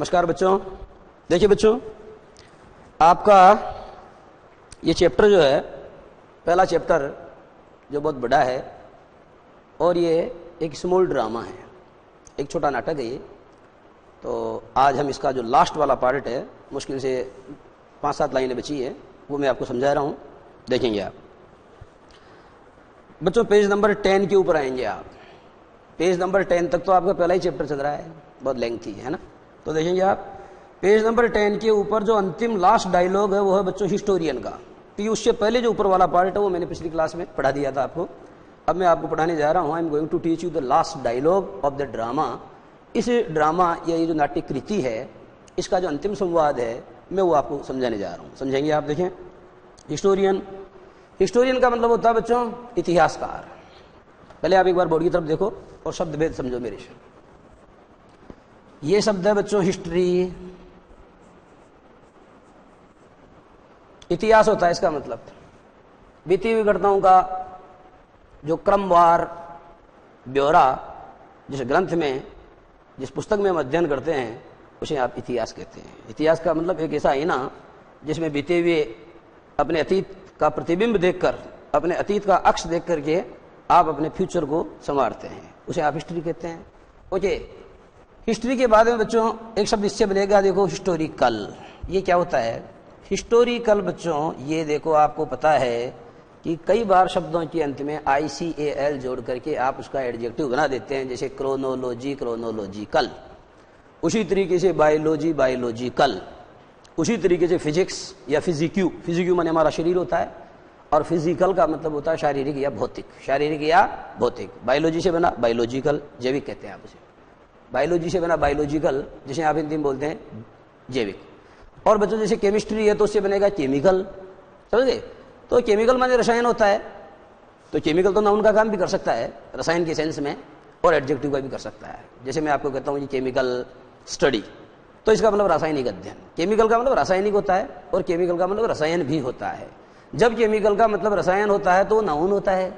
नमस्कार बच्चों। देखिए बच्चों, आपका ये चैप्टर जो है, पहला चैप्टर जो बहुत बड़ा है और ये एक स्मॉल ड्रामा है, एक छोटा नाटक है ये। तो आज हम इसका जो लास्ट वाला पार्ट है, मुश्किल से 5-7 लाइनें बची है, वो मैं आपको समझा रहा हूँ। देखेंगे आप बच्चों, पेज नंबर 10 के ऊपर आएंगे आप। पेज नंबर 10 तक तो आपका पहला ही चैप्टर चल रहा है, बहुत लेंथी है ना। तो देखेंगे आप पेज नंबर 10 के ऊपर जो अंतिम लास्ट डायलॉग है वो है बच्चों हिस्टोरियन का। तो ये उससे पहले जो ऊपर वाला पार्ट है वो मैंने पिछली क्लास में पढ़ा दिया था आपको। अब मैं आपको पढ़ाने जा रहा हूँ। I am going to teach you the last dialogue of the drama. इस ड्रामा या ये जो नाट्य कृति है, इसका जो अंतिम संवाद है मैं वो आपको समझाने जा रहा हूँ। समझेंगे आप। देखें, हिस्टोरियन, हिस्टोरियन का मतलब होता है बच्चों इतिहासकार। पहले आप एक बार बोर्ड की तरफ देखो और शब्द भेद समझो मेरे से। ये शब्द है बच्चों हिस्ट्री, इतिहास होता है इसका मतलब बीती हुई घटनाओं का जो क्रमवार ब्यौरा जिस ग्रंथ में, जिस पुस्तक में हम अध्ययन करते हैं उसे आप इतिहास कहते हैं। इतिहास का मतलब एक ऐसा है ना जिसमें बीते हुए अपने अतीत का प्रतिबिंब देखकर, अपने अतीत का अक्ष देख करके आप अपने फ्यूचर को संवारते हैं, उसे आप हिस्ट्री कहते हैं। ओके, हिस्ट्री के बाद में बच्चों एक शब्द इससे बनेगा, देखो हिस्टोरिकल। ये क्या होता है हिस्टोरिकल बच्चों? ये देखो, आपको पता है कि कई बार शब्दों के अंत में ICAL जोड़ करके आप उसका एडजेक्टिव बना देते हैं, जैसे क्रोनोलॉजी, क्रोनोलॉजिकल। उसी तरीके से बायोलॉजी, बायोलॉजिकल। उसी तरीके से फिजिक्स या फिजिक्यू, फिजिक्यू माने हमारा शरीर होता है, और फिजिकल का मतलब होता है शारीरिक या भौतिक, शारीरिक या भौतिक। बायोलॉजी से बना बायोलॉजिकल, जैविक कहते हैं आप उसे। बायोलॉजी से बना बायोलॉजिकल, जिसे आप हिंदी में बोलते हैं जैविक। और बच्चों जैसे केमिस्ट्री है तो उससे बनेगा केमिकल, समझे? तो केमिकल माने रसायन होता है, तो केमिकल तो नाउन का काम भी कर सकता है रसायन के सेंस में, और एडजेक्टिव का भी कर सकता है। जैसे मैं आपको कहता हूँ कि केमिकल स्टडी, तो इसका मतलब रासायनिक अध्ययन। केमिकल का मतलब रासायनिक होता है और केमिकल का मतलब रसायन भी होता है। जब केमिकल का मतलब रसायन होता है तो नाउन होता है,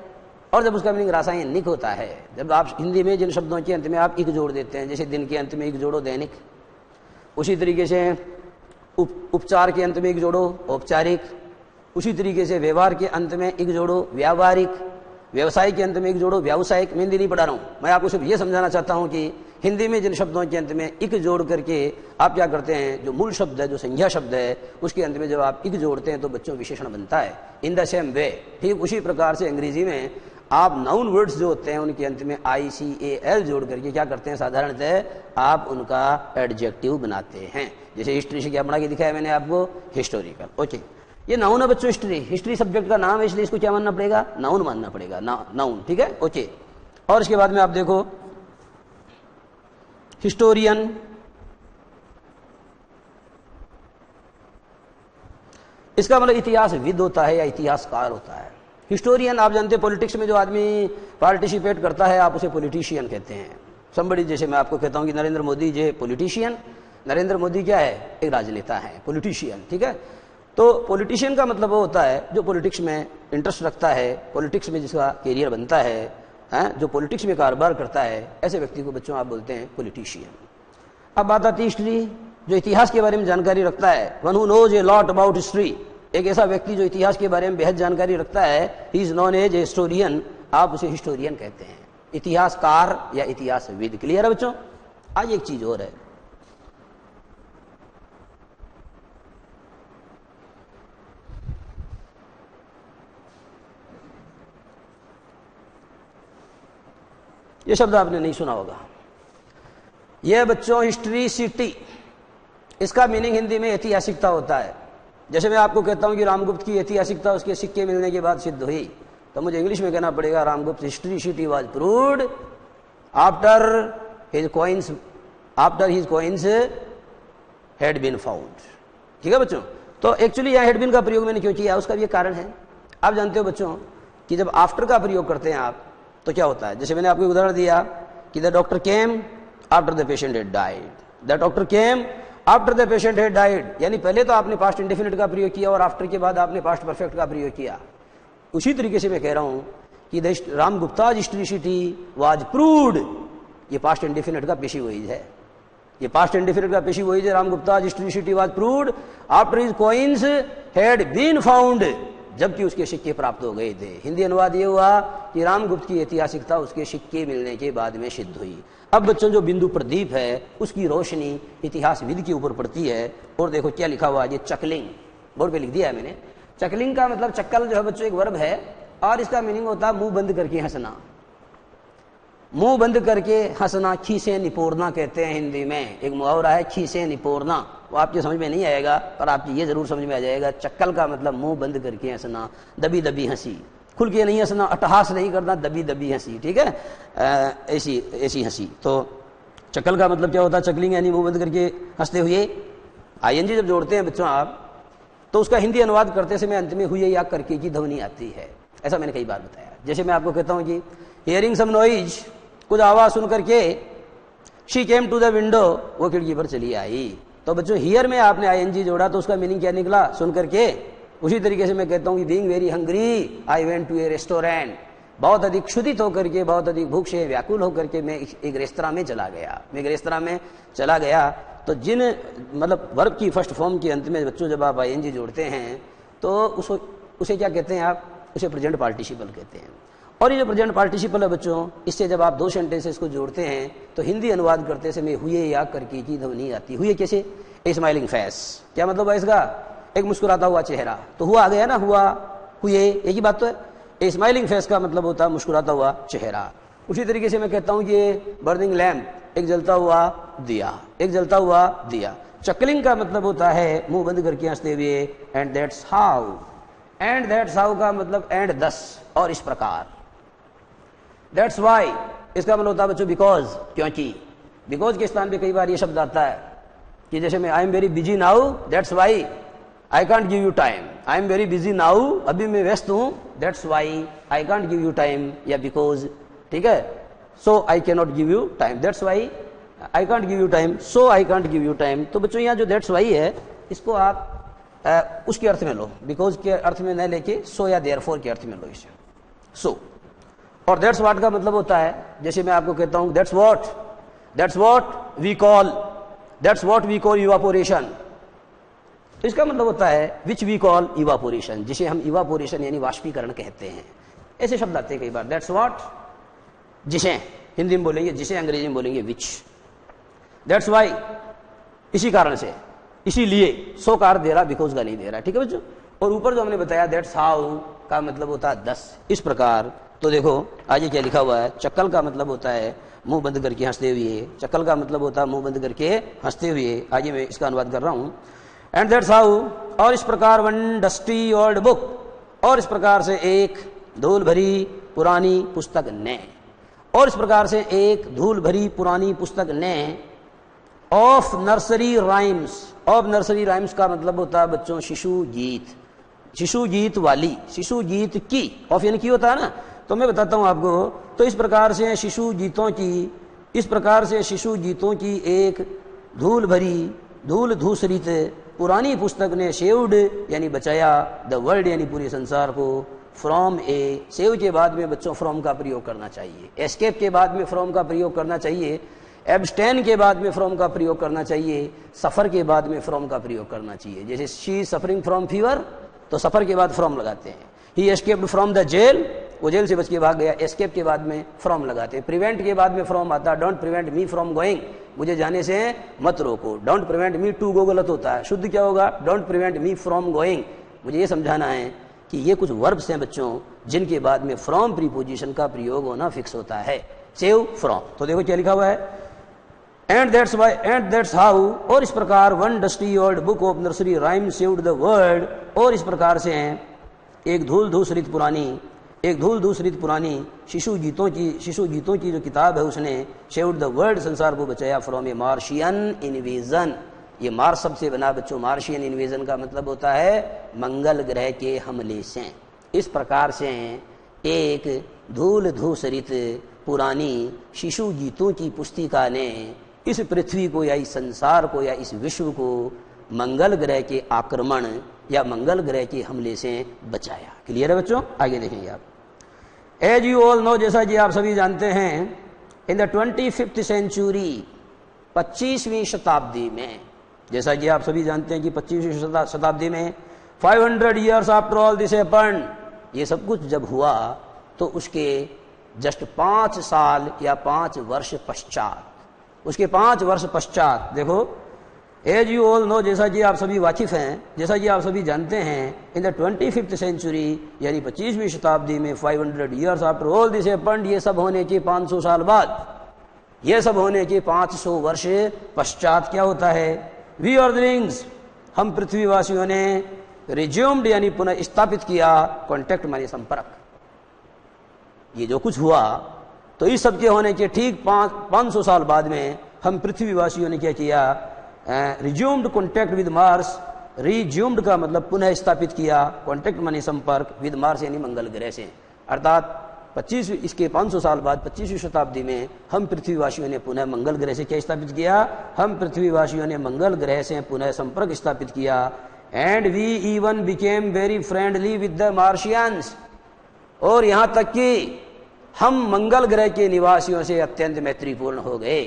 और जब उसका मीनिंग रासायनिक होता है, जब आप हिंदी में जिन शब्दों के अंत में आप इक जोड़ देते हैं, जैसे दिन के अंत में इक जोड़ो दैनिक, उसी तरीके से उपचार के अंत में इक जोड़ो औपचारिक, उसी तरीके से व्यवहार के अंत में इक जोड़ो व्यावहारिक, व्यवसाय के अंत में इक जोड़ो व्यावसायिक। मैं हिंदी नहीं पढ़ा रहा हूँ, मैं आपको सिर्फ ये समझाना चाहता हूँ कि हिंदी में जिन शब्दों के अंत में इक जोड़ करके आप क्या करते हैं, जो मूल शब्द है, जो संज्ञा शब्द है, उसके अंत में जब आप इक जोड़ते हैं तो बच्चों विशेषण बनता है। इन द सेम वे, ठीक उसी प्रकार से अंग्रेजी में आप नाउन वर्ड्स जो होते हैं उनके अंत में ICAL जोड़ करके क्या करते हैं, साधारणतः आप उनका एडजेक्टिव बनाते हैं। जैसे हिस्ट्री से क्या बना के दिखाया मैंने आपको, हिस्टोरिकल। ओके, ये नाउन है बच्चों हिस्ट्री। हिस्ट्री सब्जेक्ट का नाम है, इसलिए इसको क्या मानना पड़ेगा, नाउन मानना पड़ेगा, नाउन। ठीक है, ओके। और इसके बाद में आप देखो हिस्टोरियन, इसका मतलब इतिहासविद होता है या इतिहासकार होता है। हिस्टोरियन आप जानते हैं, पॉलिटिक्स में जो आदमी पार्टिसिपेट करता है आप उसे पॉलिटिशियन कहते हैं। समबड़ी, जैसे मैं आपको कहता हूं कि नरेंद्र मोदी जे पॉलिटिशियन, नरेंद्र मोदी क्या है, एक राजनेता है, पॉलिटिशियन। ठीक है, तो पॉलिटिशियन का मतलब वो होता है जो पॉलिटिक्स में इंटरेस्ट रखता है, पॉलिटिक्स में जिसका कैरियर बनता है, जो पॉलिटिक्स में कारोबार करता है, ऐसे व्यक्ति को बच्चों आप बोलते हैं पॉलिटिशियन। अब बात आती है हिस्ट्री, जो इतिहास के बारे में जानकारी रखता है। One who knows a lot about history, एक ऐसा व्यक्ति जो इतिहास के बारे में बेहद जानकारी रखता है, he is known as a historian, आप उसे हिस्टोरियन कहते हैं, इतिहासकार या इतिहासविद। क्लियर है बच्चों? आज एक चीज और है, ये शब्द आपने नहीं सुना होगा। यह बच्चों हिस्ट्रीसिटी, इसका मीनिंग हिंदी में ऐतिहासिकता होता है। जैसे मैं आपको कहता हूं कि रामगुप्त की ऐतिहासिकता उसके सिक्के मिलने के बाद सिद्ध हुई, तो मुझे इंग्लिश में कहना पड़ेगा Ramgupta historicity was proved after his coins, after his coins had been found. ठीक है बच्चों? तो एक्चुअली यहां हैड बीन का प्रयोग मैंने क्यों किया, उसका भी एक कारण है। आप जानते हो बच्चों कि जब आफ्टर का प्रयोग करते हैं आप तो क्या होता है, जैसे मैंने आपको उदाहरण दिया कि the doctor came after the patient had died, the doctor came after the patient had died, यानी पहले तो आपने पास्ट इंडेफिनिट का प्रयोग किया और आफ्टर के बाद आपने पास्ट परफेक्ट का प्रयोग किया। उसी तरीके से मैं कह रहा हूं कि द रामगुप्ता हिस्ट्रीसिटी वाज प्रूव्ड, ये पास्ट इंडेफिनिट का पेशी वही है। ये पास्ट इंडिफिनिट का पेशी वही है, Ram Gupta historicity was proved after his coins had been found, जबकि उसके सिक्के प्राप्त हो गए थे। हिंदी अनुवाद ये हुआ कि रामगुप्त की ऐतिहासिकता उसके सिक्के मिलने के बाद में सिद्ध हुई। अब बच्चों जो बिंदु प्रदीप है उसकी रोशनी इतिहासविद के ऊपर पड़ती है। और देखो क्या लिखा हुआ है, ये चकलिंग बोर्ड पे लिख दिया है मैंने। चकलिंग का मतलब चक्कल जो है बच्चों एक वर्ब है और इसका मीनिंग होता है मुंह बंद करके हंसना। मुंह बंद करके हंसना, खीसे निपोरना कहते हैं हिंदी में। एक मुहावरा है खीसे निपोरना, वो आपकी समझ में नहीं आएगा पर आपकी ये जरूर समझ में आ जाएगा। चक्कल का मतलब मुंह बंद करके हंसना, दबी दबी हंसी, खुल के नहीं हंसना, अट्टहास नहीं करना, दबी दबी हंसी, ठीक है, ऐसी ऐसी हंसी। तो चक्कल का मतलब क्या होता है, चकलिंग यानी मुंह बंद करके हंसते हुए। आईएनजी जब जोड़ते हैं बच्चों आप तो उसका हिंदी अनुवाद करते समय अंत में हुए या करके की ध्वनि आती है। ऐसा मैंने कई बार बताया। जैसे मैं आपको कहता हूं कि हियरिंग सम नॉइज, कुछ आवाज सुन करके, she came to the window, वो खिड़की पर चली आई। तो बच्चों हियर में आपने आईएनजी जोड़ा तो उसका मीनिंग क्या निकला, सुन करके। उसी तरीके से मैं कहता हूं कि being very hungry I went to a restaurant, बहुत अधिक क्षुधित होकर के, बहुत अधिक भूख से व्याकुल होकर के मैं एक रेस्तरां में चला गया। मैं एक रेस्तरां में चला गया। तो जिन मतलब वर्ब की फर्स्ट फॉर्म के अंत में बच्चों जब आप आईएनजी जोड़ते हैं तो उसे क्या कहते हैं आप, उसे प्रेजेंट पार्टिसिपल कहते हैं। और ये जो प्रेजेंट पार्टिसिपल है बच्चों, इससे जब आप दो सेंटेंसेस को जोड़ते हैं तो हिंदी अनुवाद करते समय हुए या करके की ध्वनि आती। हुए कैसे, ए स्माइलिंग फेस, क्या मतलब है इसका, एक मुस्कुराता हुआ चेहरा। तो हुआ आ गया ना, हुआ हुए एक ही बात तो है। ए स्माइलिंग फेस का मतलब होता है मुस्कुराता हुआ चेहरा। उसी तरीके से मैं कहता हूं कि बर्निंग लैम्प, एक जलता हुआ दिया, एक जलता हुआ दिया। चकलिंग का मतलब होता है मुंह बंद करके हंसते हुए। And that's how, and that's how का मतलब एंड दस, और इस प्रकार। दैट्स वाई इसका मतलब होता है बच्चों बिकॉज, क्योंकि। बिकॉज के स्थान पे कई बार ये शब्द आता है कि जैसे मैं I am very busy now, that's why I can't give you time. I am very busy now, अभी मैं व्यस्त हूं, that's why I can't give you time, या बिकॉज, ठीक है, so I can not give you time, that's why I can't give you time, so I can't give you time. तो बच्चों यहाँ जो दैट्स वाई है इसको आप उसके अर्थ में लो, बिकॉज के अर्थ में न लेके सो या देयरफॉर के अर्थ में लो इसे, सो। और दैट्स व्हाट का मतलब होता है, जैसे मैं आपको कहता हूं that's what we call, that's what we call evaporation. तो इसका मतलब होता है विच वी कॉल इवापोरेशन, जिसे हम इवापोरेशन यानी वाष्पीकरण कहते हैं। ऐसे शब्द आते हैं कई बार। दैट्स व्हाट, जिसे हिंदी में बोलेंगे जिसे, अंग्रेजी में बोलेंगे विच। दैट्स वाई, इसी कारण से, इसीलिए। सो कार दे रहा, बिकॉज का नहीं दे रहा, ठीक है बच्चों। और ऊपर जो हमने बताया दैट्स हाउ का मतलब होता है 10, इस प्रकार। तो देखो आगे क्या लिखा हुआ है, चक्कल का मतलब होता है मुंह बंद करके हंसते हुए। चक्कल का मतलब होता है मुंह बंद करके हंसते हुए। आगे मैं इसका अनुवाद कर रहा हूं। एंड दैट्स हाउ, और इस प्रकार वन डस्टी ओल्ड बुक, और इस प्रकार से एक धूल भरी पुरानी पुस्तक ने, और इस प्रकार से एक धूल भरी पुरानी पुस्तक ने, of nursery rhymes. Of nursery rhymes का मतलब होता है बच्चों शिशु गीत, शिशु गीत वाली, शिशु गीत की, ऑफ यानी की होता है ना। तो मैं बताता हूं आपको। तो इस प्रकार से शिशु गीतों की, इस प्रकार से शिशु गीतों की एक धूल भरी, धूल धूसरित पुरानी पुस्तक ने सेव्ड यानी बचाया, द वर्ल्ड यानी पूरे संसार को, फ्रॉम ए, सेव के बाद में बच्चों फ्रॉम का प्रयोग करना चाहिए, एस्केप के बाद में फ्रॉम का प्रयोग करना चाहिए, एब्सटेन के बाद में फ्रॉम का प्रयोग करना चाहिए, सफर के बाद में फ्रॉम का प्रयोग करना चाहिए। जैसे शी सफरिंग फ्रॉम फीवर, तो सफर के बाद फ्रॉम लगाते हैं। ही एस्केप्ड फ्रॉम द जेल, वो जेल से बच के भाग गया, एस्केप के बाद में फ्रॉम लगाते हैं। प्रिवेंट के बाद में फ्रॉम आता है, don't prevent me from going, मुझे जाने से मत रोको। Don't prevent me to go गलत होता है, शुद्ध क्या होगा, don't prevent me from going. मुझे ये समझाना है कि ये कुछ वर्ब्स हैं बच्चों जिनके बाद में फ्रॉम प्रीपोजिशन का प्रयोग होना फिक्स होता है। सेव फ्रॉम, तो देखो क्या लिखा हुआ है, and that's why and that's how, और इस प्रकार one dusty old book of nursery rhyme saved the world, और इस प्रकार से एक धूल धूसरित पुरानी, एक धूल धूसरित पुरानी शिशु गीतों की जो किताब है उसने सेव्ड द वर्ल्ड, संसार को बचाया, फ्रॉम ए मार्शियन इन्वेजन। ये मार्स शब्द से बना बच्चों, मार्शियन इन्वेजन का मतलब होता है मंगल ग्रह के हमले से। इस प्रकार से एक धूल धूसरित पुरानी शिशु गीतों की पुस्तिका ने इस पृथ्वी को या इस संसार को या इस विश्व को मंगल ग्रह के आक्रमण या मंगल ग्रह के हमले से बचाया। क्लियर है बच्चों, आगे देखेंगे आप। एज यू ऑल नो, जैसा कि आप सभी जानते हैं, इन द 25th सेंचुरी, 25वीं शताब्दी में, जैसा कि आप सभी जानते हैं कि 25वीं शताब्दी में 500 years after all this happened, ये सब कुछ जब हुआ तो उसके जस्ट 5 साल या 5 वर्ष पश्चात, उसके 5 वर्ष पश्चात देखो, एज यू ऑल नो, जैसा कि आप सभी वाकिफ हैं, जैसा कि आप सभी जानते हैं, इन द 25th सेंचुरी यानी 25वीं शताब्दी में 500 years after all this happened, ये सब होने के 500 साल बाद, ये सब होने के 500 वर्ष पश्चात क्या होता है, वी अर्दलिंग्स, हम पृथ्वीवासियों ने रिज्यूम्ड यानी पुनः स्थापित किया, कॉन्टेक्ट माने संपर्क। ये जो कुछ हुआ तो इस सब के होने के ठीक 500 साल बाद में हम पृथ्वीवासियों ने क्या किया, resumed contact with Mars, resumed का मतलब पुनः स्थापित किया, कॉन्टेक्ट माने संपर्क, विद मार्स यानी मंगल ग्रह से, अर्थात 25 इसके 500 साल बाद 25वीं शताब्दी में हम पृथ्वीवासियों ने पुनः मंगल ग्रह से क्या स्थापित किया, हम पृथ्वीवासियों ने मंगल ग्रह से पुनः संपर्क स्थापित किया। And we even became very friendly with the Martians, और यहां तक कि हम मंगल ग्रह के निवासियों से अत्यंत मैत्रीपूर्ण हो गए,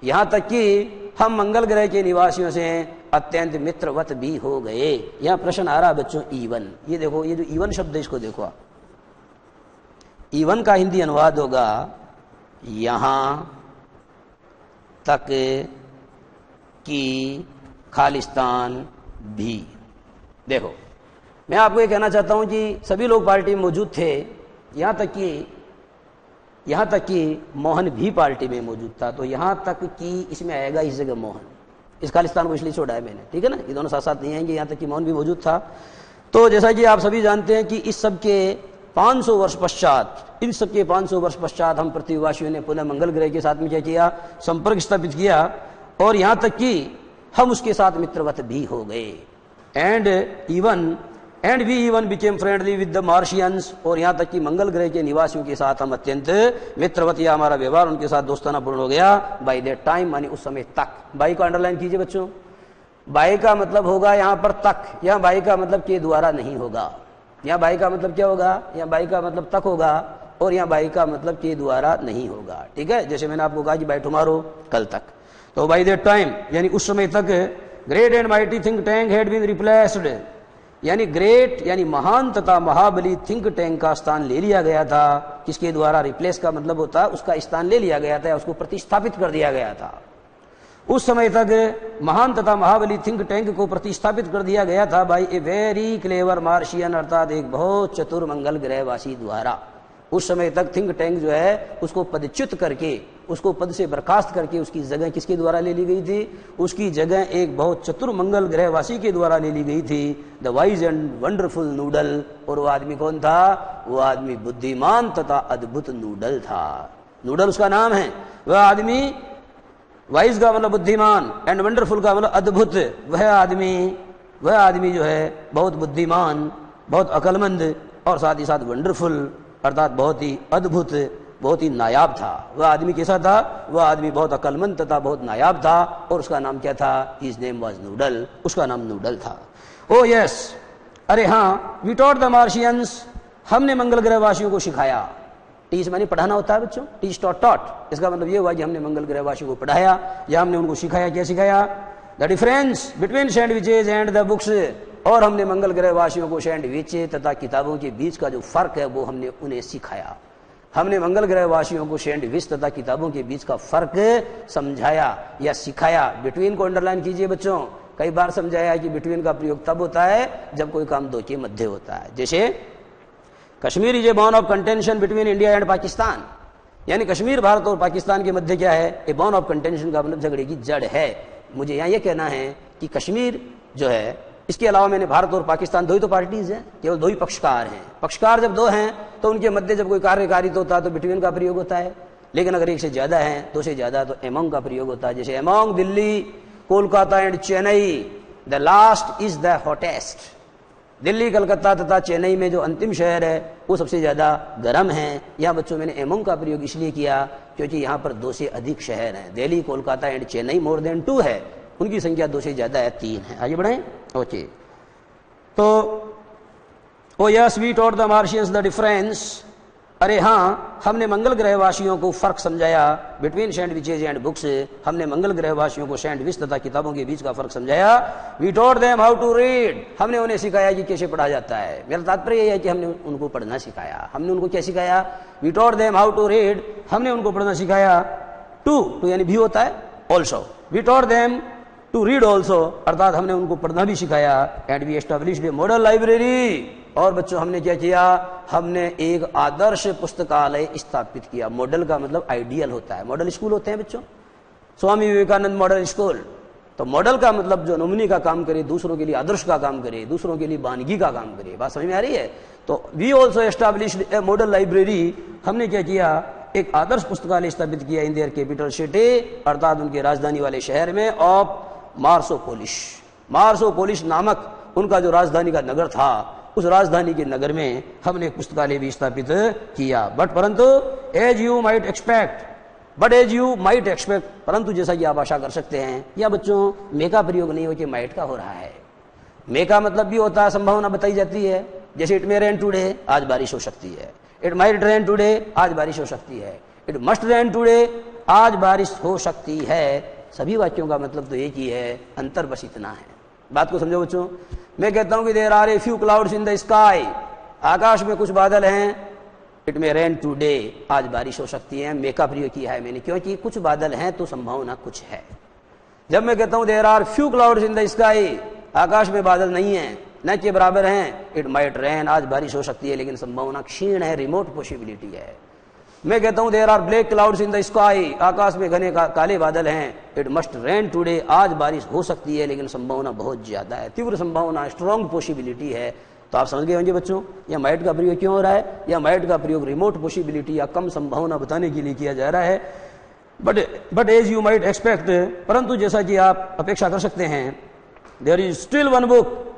यहां तक कि हम मंगल ग्रह के निवासियों से अत्यंत मित्रवत भी हो गए। यहां प्रश्न आ रहा बच्चों, ईवन, ये देखो, ये जो ईवन शब्द है इसको देखो, ईवन का हिंदी अनुवाद होगा यहां तक कि खालिस्तान भी। देखो, मैं आपको ये कहना चाहता हूं कि सभी लोग पार्टी में मौजूद थे, यहां तक कि मोहन भी पार्टी में मौजूद था, तो यहां तक कि इसमें आएगा इस जगह मोहन, इस खालिस्तान को इसलिए छोड़ा है मैंने, ठीक है ना, ये दोनों साथ साथ नहीं आएंगे, यहां तक कि मोहन भी मौजूद था। तो जैसा कि आप सभी जानते हैं कि इस सब के 500 वर्ष पश्चात, इन सब के 500 वर्ष पश्चात हम पृथ्वीवासियों ने पुनः मंगल ग्रह के साथ में क्या किया, संपर्क स्थापित किया, और यहां तक कि हम उसके साथ मित्रवत भी हो गए। And we even became friendly with the Martians, और यहां तक कि मंगल ग्रह के निवासियों के साथ हम अत्यंत मित्रवत या हमारा व्यवहार उनके साथ दोस्ताना पूर्ण हो गया। बाय दैट टाइम मानी उस समय तक, बाई को अंडरलाइन कीजिए बच्चों, बाई का मतलब होगा यहां पर तक, यहां बाई का मतलब के द्वारा नहीं होगा, यहां बाई का मतलब क्या होगा, यहां बाई का मतलब तक होगा, और यहां बाई का मतलब के द्वारा नहीं होगा, ठीक है, जैसे मैंने आपको कहा कि बाय टुमारो, कल तक। तो बाय दैट टाइम यानी उस समय तक great and mighty think tank had been replaced, यानी ग्रेट यानी महान तथा महाबली थिंक टैंक का स्थान ले लिया गया था, किसके द्वारा, रिप्लेस का मतलब होता है उसका स्थान ले लिया गया था, उसको प्रतिस्थापित कर दिया गया था। उस समय तक महान तथा महाबली थिंक टैंक को प्रतिस्थापित कर दिया गया था by a very clever Martian, अर्थात एक बहुत चतुर मंगल ग्रहवासी द्वारा। उस समय तक थिंक टैंक जो है उसको पदच्युत करके, उसको पद से बर्खास्त करके उसकी जगह किसके द्वारा ले ली गई थी, उसकी जगह एक बहुत चतुर मंगल ग्रहवासी के द्वारा ले ली गई थी, the wise and wonderful noodle. और वो आदमी कौन था, वो आदमी बुद्धिमान तथा अद्भुत नूडल था, नूडल उसका नाम है। वह आदमी, वाइज का मतलब बुद्धिमान, एंड वंडरफुल का मतलब अद्भुत, वह आदमी जो है बहुत बुद्धिमान, बहुत अकलमंद, और साथ ही साथ वंडरफुल अर्थात बहुत ही अद्भुत, बहुत ही नायाब था। वह आदमी कैसा था, वह आदमी बहुत अकलमंद तथा बहुत नायाब था, और उसका नाम क्या था, हिज नेम वाज नूडल, उसका नाम नूडल था। ओ यस, अरे हाँ, वी टॉट द मार्शियंस, हमने मंगल ग्रहवासियों को सिखाया। टीच माने पढ़ाना होता है बच्चों, टीच टॉट टॉट, इसका मतलब ये हुआ कि हमने मंगल ग्रहवासियों को पढ़ाया या हमने उनको सिखाया। क्या सिखाया, the difference between sandwiches and the books, और हमने मंगल ग्रहवासियों को सैंडविच तथा किताबों के बीच का जो फर्क है वो हमने उन्हें सिखाया। हमने मंगल ग्रहवासियों को सैंडविच तथा किताबों के बीच का फर्क समझाया या सिखाया। बिटवीन को अंडरलाइन कीजिए बच्चों, कई बार समझाया कि बिटवीन का प्रयोग तब होता है जब कोई काम दो के मध्य होता है। जैसे Kashmir is a bone of contention between India and Pakistan, यानी कश्मीर भारत और पाकिस्तान के मध्य क्या है, ए बॉन ऑफ कंटेंशन का मतलब झगड़े की जड़ है। मुझे यहाँ यह कहना है कि कश्मीर जो है, इसके अलावा मैंने भारत और पाकिस्तान दो ही तो पार्टीज हैं, केवल दो ही पक्षकार हैं। पक्षकार जब दो हैं तो उनके मध्य जब कोई कार्यकारित होता है तो बिटवीन का प्रयोग होता है, लेकिन अगर एक से ज्यादा है, दो से ज्यादा, तो एमोंग का प्रयोग होता है। जैसे among Delhi, Kolkata and Chennai, the last is the hottest. Delhi, Calcutta तथा चेन्नई में जो अंतिम शहर है वो सबसे ज्यादा गर्म है। यहाँ बच्चों मैंने एमोंग का प्रयोग इसलिए किया क्योंकि यहाँ पर दो से अधिक शहर हैं। Delhi, Kolkata and Chennai more than 2 है, उनकी संख्या 2 से ज्यादा है, 3 है। आगे बढ़े, ओके। तो oh yes we taught the Martians the difference अरे हाँ, हमने मंगल ग्रहवासियों को फर्क समझाया बिटवीन सैंडविचेज एंड बुक्स। हमने मंगल ग्रहवासियों को सैंडविच तथा किताबों के बीच का फर्क समझाया। We taught them how to read, हमने उन्हें सिखाया कि कैसे पढ़ा जाता है। मेरा तात्पर्य यह है कि हमने उनको पढ़ना सिखाया। हमने उनको क्या सिखाया? We taught them how to read, हमने उनको पढ़ना सिखाया। टू यानी भी होता है also. We taught them to read also, अर्थात हमने उनको पढ़ना भी सिखाया। And we established a model library, और बच्चों हमने क्या किया? हमने एक आदर्श पुस्तकालय स्थापित किया। मॉडल का मतलब आइडियल होता है। मॉडल स्कूल होते हैं बच्चों, स्वामी विवेकानंद मॉडल स्कूल। तो मॉडल का मतलब जो नमूने का काम करे, दूसरों के लिए आदर्श का काम करे, दूसरों के लिए वानगी का काम करे। बात समझ में आ रही है? तो we also established a model library, हमने क्या किया? एक आदर्श पुस्तकालय स्थापित किया इन देयर कैपिटल सिटी, अर्थात उनके राजधानी वाले शहर में, ऑफ मार्सोपोलिस। मार्सोपोलिस नामक उनका जो राजधानी का नगर था, उस राजधानी के नगर में हमने एक पुस्तकालय भी स्थापित किया। परंतु एज यू माइट एक्सपेक्ट, परंतु जैसा कि आप आशा कर सकते हैं, या बच्चों मे का प्रयोग नहीं हो कि माइट का हो रहा है। मे का मतलब भी होता है, संभावना बताई जाती है। जैसे इट मे रेन टुडे, आज बारिश हो सकती है। इट माइट रेन टुडे, आज बारिश हो सकती है। इट मस्ट रेन टुडे, आज बारिश हो सकती है। सभी वाक्यों का मतलब तो एक ही है, अंतर बस इतना है। बात को समझो बच्चों। मैं कहता हूं कि there are a few clouds in the sky, आकाश में कुछ बादल हैं। इट मे रेन टुडे, आज बारिश हो सकती है। मे का प्रयोग किया है मैंने, क्योंकि कुछ बादल हैं तो संभावना कुछ है। जब मैं कहता हूं there are few clouds in the sky, आकाश में बादल नहीं है, न के बराबर हैं। इट माइट रेन, आज बारिश हो सकती है, लेकिन संभावना क्षीण है, रिमोट पॉसिबिलिटी है। मैं कहता हूं there are black clouds in the sky, आकाश में घने काले बादल हैं। इट मस्ट रेन टुडे, आज बारिश हो सकती है, लेकिन संभावना बहुत ज्यादा है, तीव्र संभावना, स्ट्रॉन्ग पॉसिबिलिटी है। तो आप समझ गए होंगे बच्चों, यह माइट का प्रयोग क्यों हो रहा है? यह माइट का प्रयोग रिमोट पॉसिबिलिटी या कम संभावना बताने के लिए किया जा रहा है। But as you might expect, परंतु जैसा कि आप अपेक्षा कर सकते हैं, there is still one book,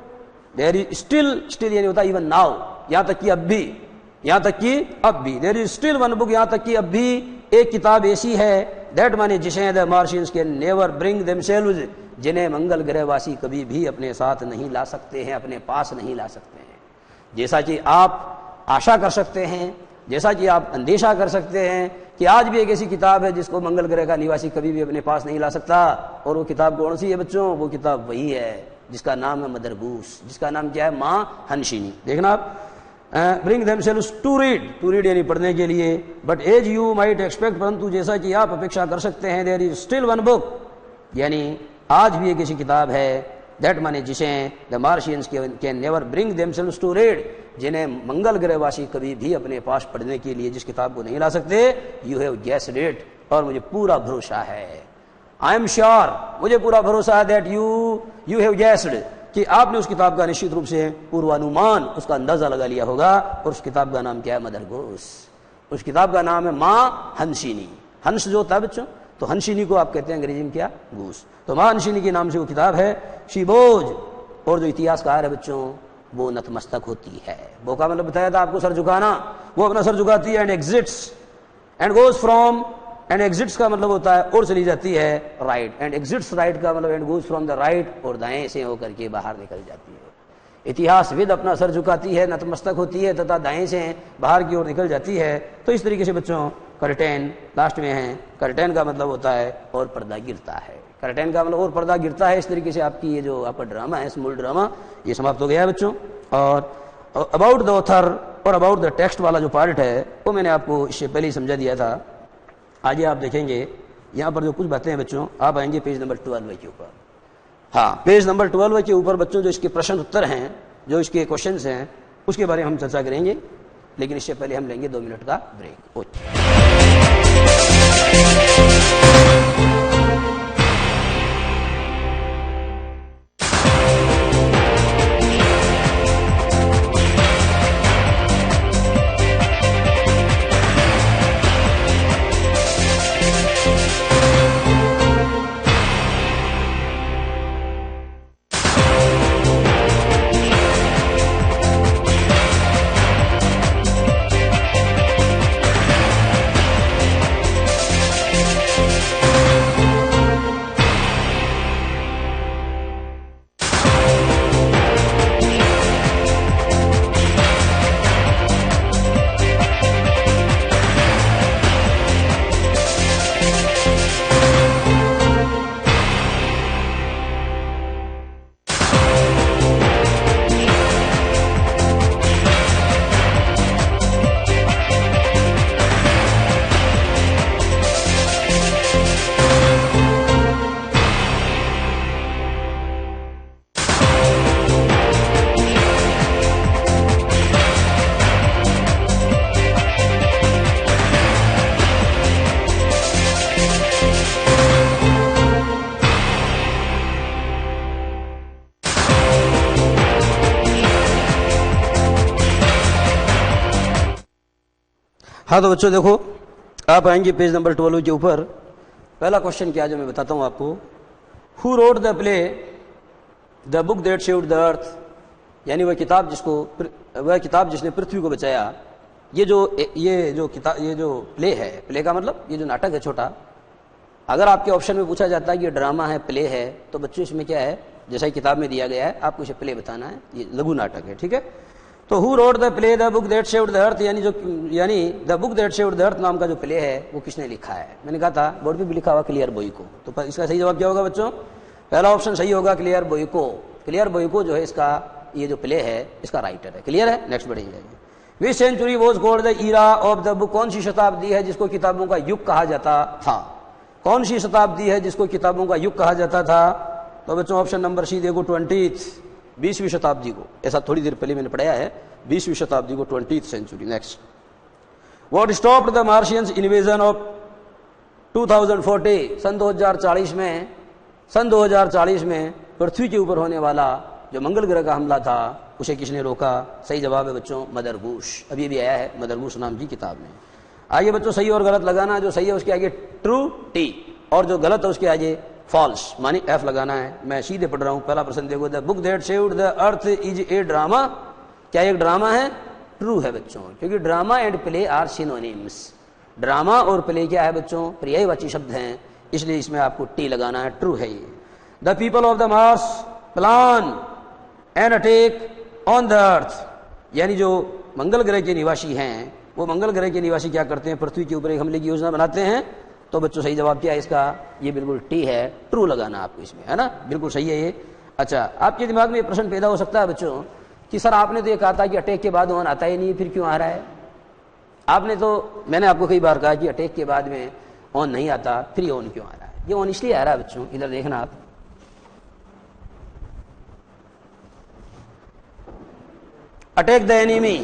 there is still यानी होता है इवन नाउ, यहां तक कि अब भी, यहां तक कि अब भी। There is still one book, यहां तक कि अब भी एक किताब ऐसी है, दैट माने जिसे the Martians can never bring themselves, जिन्हें मंगल ग्रहवासी कभी भी अपने साथ नहीं ला सकते हैं, अपने पास नहीं ला सकते हैं। जैसा कि आप आशा कर सकते हैं, जैसा कि आप अंदेशा कर सकते हैं कि आज भी एक ऐसी किताब है जिसको मंगल ग्रह का निवासी कभी भी अपने पास नहीं ला सकता। और वो किताब कौन सी है बच्चों? वो किताब वही है जिसका नाम है मदर गूस, जिसका नाम क्या है? माँ हंसिनी। देखना आप, ब्रिंग देमसेल्व्स टू रीड यानी पढ़ने के लिए। But as you might expect, परंतु जैसा कि आप अपेक्षा कर सकते हैं, there is still one book, यानी आज भी एक ऐसी किताब है, दैट माने जिसे the Martians can never bring themselves to read, जिन्हें मंगल ग्रहवासी कभी भी अपने पास पढ़ने के लिए जिस किताब को नहीं ला सकते। यू हैव गेस्ड इट, और मुझे पूरा भरोसा है, आई एम श्योर, मुझे पूरा भरोसा है, दैट यू हैव गेस्ड, कि आपने उस किताब का निश्चित रूप से पूर्वानुमान, उसका अंदाजा लगा लिया होगा। और उस किताब का नाम क्या है? Mother goose. उस किताब का नाम है माँ हंसिनी। हंस जो होता है बच्चों, तो हंसिनी को आप कहते हैं अंग्रेजी में क्या? गूस। तो माँ हंसिनी के नाम से वो किताब है। शी बोज, और जो इतिहासकार है बच्चों, वो नतमस्तक होती है। वो का मतलब बताया था आपको, सर झुकाना। वो अपना सर झुकाती है, and exits and goes from, and exits का मतलब होता है और चली जाती है, राइट। एंड एग्जिट्स राइट का मतलब and goes from the right, और दाएं से होकर के बाहर निकल जाती है। इतिहासविद अपना सर झुकाती है, नतमस्तक होती है, तथा दाएं से बाहर की ओर निकल जाती है। तो इस तरीके से बच्चों कर्टेन लास्ट में है। कर्टेन का मतलब होता है और पर्दा गिरता है। कर्टेन का मतलब और पर्दा गिरता है। इस तरीके से आपकी ये जो आपका ड्रामा है, स्मॉल ड्रामा, ये समाप्त हो गया है बच्चों। और अबाउट द ऑथर और अबाउट द टेक्स्ट वाला जो पार्ट है, वो मैंने आपको इससे पहले ही समझा दिया था। आगे आप देखेंगे यहाँ पर जो कुछ बातें हैं बच्चों, आप आएंगे पेज नंबर 12 के ऊपर। हाँ, पेज नंबर 12 के ऊपर बच्चों जो इसके प्रश्न उत्तर हैं, जो इसके क्वेश्चंस हैं, उसके बारे में हम चर्चा करेंगे। लेकिन इससे पहले हम लेंगे 2 मिनट का ब्रेक। हाँ तो बच्चों देखो, आप आएंगे पेज नंबर 12 के ऊपर। पहला क्वेश्चन क्या जो मैं बताता हूं आपको। Who wrote the play the book that saved the earth, यानी वह किताब जिसने पृथ्वी को बचाया। ये जो प्ले है, प्ले का मतलब ये जो नाटक है छोटा, अगर आपके ऑप्शन में पूछा जाता है कि ये ड्रामा है, प्ले है, तो बच्चों इसमें क्या है, जैसा ही किताब में दिया गया है आपको इसे प्ले बताना है, ये लघु नाटक है, ठीक है। तो who wrote the play the book that saved the earth, यानी the book that saved the earth नाम का जो प्ले है वो किसने लिखा है। मैंने कहा था बोर्ड पे भी लिखा हुआ क्लियर बोइको। तो इसका सही जवाब क्या होगा बच्चों? पहला ऑप्शन सही होगा, क्लियर बोइको। क्लियर बोइको जो है इसका ये जो प्ले है इसका राइटर है। क्लियर है, नेक्स्ट बढ़ेंगे। Which century was called the era of the book, कौन सी शताब्दी है जिसको किताबों का युग कहा जाता था। कौन सी शताब्दी है जिसको किताबों का युग कहा जाता था? तो बच्चों ऑप्शन नंबर सी देखो, 20th, 20वीं शताब्दी को। ऐसा थोड़ी देर पहले मैंने पढ़ाया है, 20वीं शताब्दी को, 20th century. Next, what stopped the Martians invasion of 2040, सन 2040 में पृथ्वी के ऊपर होने वाला जो मंगल ग्रह का हमला था उसे किसने रोका? सही जवाब है बच्चों मदर बुश। अभी भी आया है मदर बुश नाम की किताब में। आगे बच्चों सही और गलत लगाना, जो सही है उसके आगे ट्रू टी और जो गलत है उसके आगे फॉल्स मानी एफ लगाना है। मैं सीधे पढ़ रहा हूं। पहला प्रश्न देखो, the book that saved the earth is a drama, क्या एक ड्रामा है? ट्रू है बच्चों, क्योंकि drama and play are synonyms. Drama और प्ले क्या है बच्चों? पर्यायवाची शब्द हैं, इसलिए इसमें आपको टी लगाना है, ट्रू है ये। The people of the Mars plan an attack on the earth, यानी जो मंगल ग्रह के निवासी हैं वो मंगल ग्रह के निवासी क्या करते हैं? पृथ्वी के ऊपर एक हमले की योजना बनाते हैं। तो बच्चों सही जवाब क्या है इसका? ये बिल्कुल टी है, ट्रू लगाना आपको इसमें, है ना, बिल्कुल सही है ये। अच्छा, आपके दिमाग में ये प्रश्न पैदा हो सकता है बच्चों कि सर आपने तो ये कहा था कि अटैक के बाद ऑन आता ही नहीं, फिर क्यों आ रहा है? मैंने आपको कई बार कहा कि अटैक के बाद में ऑन नहीं आता, फिर ये ऑन क्यों आ रहा है? ये ऑन इसलिए आ रहा है बच्चों, इधर देखना आप, attack the enemy,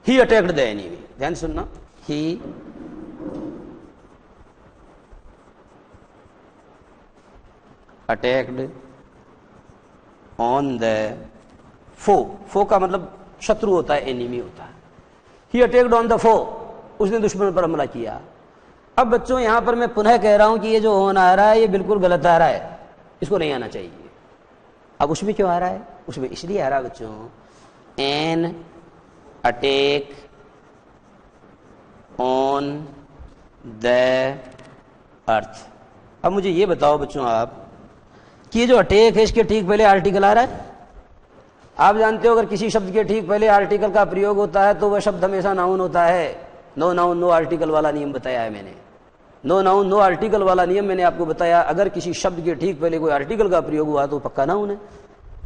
he attacked the enemy, ध्यान सुनना, ही अटैक्ड ऑन द फो, फो का मतलब शत्रु होता है, एनिमी होता है। ही अटैक्ड ऑन द फो, उसने दुश्मन पर हमला किया। अब बच्चों यहां पर मैं पुनः कह रहा हूं कि ये जो ऑन आ रहा है ये बिल्कुल गलत आ रहा है, इसको नहीं आना चाहिए। अब उसमें क्यों आ रहा है? उसमें इसलिए आ रहा है बच्चों, an attack on the earth. अब मुझे ये बताओ बच्चों आप कि ये जो अटैक है इसके ठीक पहले आर्टिकल आ रहा है। आप जानते हो अगर किसी शब्द के ठीक पहले आर्टिकल का प्रयोग होता है तो वह शब्द हमेशा नाउन होता है। नो नाउन नो आर्टिकल वाला नियम बताया है मैंने। नो नाउन नो आर्टिकल वाला नियम मैंने आपको बताया। अगर किसी शब्द के ठीक पहले कोई आर्टिकल का प्रयोग हुआ तो पक्का नाउन है।